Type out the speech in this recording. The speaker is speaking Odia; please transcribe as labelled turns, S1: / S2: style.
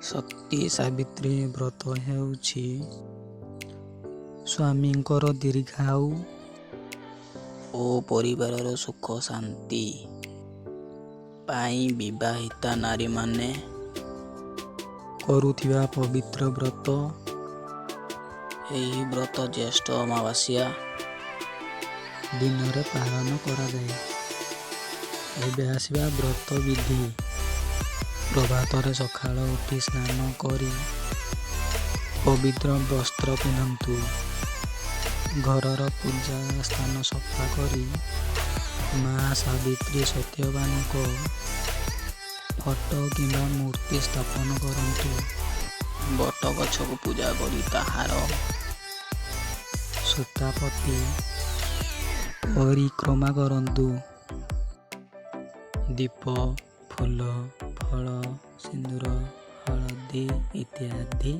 S1: ସତୀ ସାବିତ୍ରୀ ବ୍ରତ ହେଉଛି ସ୍ୱାମୀଙ୍କର ଦୀର୍ଘାୟୁ ଓ ପରିବାରର ସୁଖ ଶାନ୍ତି ପାଇଁ ବିବାହିତା ନାରୀମାନେ କରୁଥିବା ପବିତ୍ର ବ୍ରତ। ଏହି ବ୍ରତ ଜ୍ୟେଷ୍ଠ ଅମାବାସ୍ୟା ଦିନରେ ପାଳନ କରାଯାଏ। ଏବେ ଆସିବା ବ୍ରତ ବିଧି। ପ୍ରଭାତରେ ସକାଳ ଉଠି ସ୍ନାନ କରି ପବିତ୍ର ବସ୍ତ୍ର ପିନ୍ଧନ୍ତୁ। ଘରର ପୂଜା ସ୍ଥାନ ସଫା କରି ମା ସାବିତ୍ରୀ ସତ୍ୟବାନଙ୍କ ଫଟୋ କିମ୍ବା ମୂର୍ତ୍ତି ସ୍ଥାପନ କରନ୍ତୁ। ବଟ ଗଛକୁ ପୂଜା କରି ତାହାର ସୂତାପତି ପରିକ୍ରମା କରନ୍ତୁ। ଦୀପ, ଫୁଲ, ଫଳ, ସିନ୍ଦୁର, ହଳଦୀ ଇତ୍ୟାଦି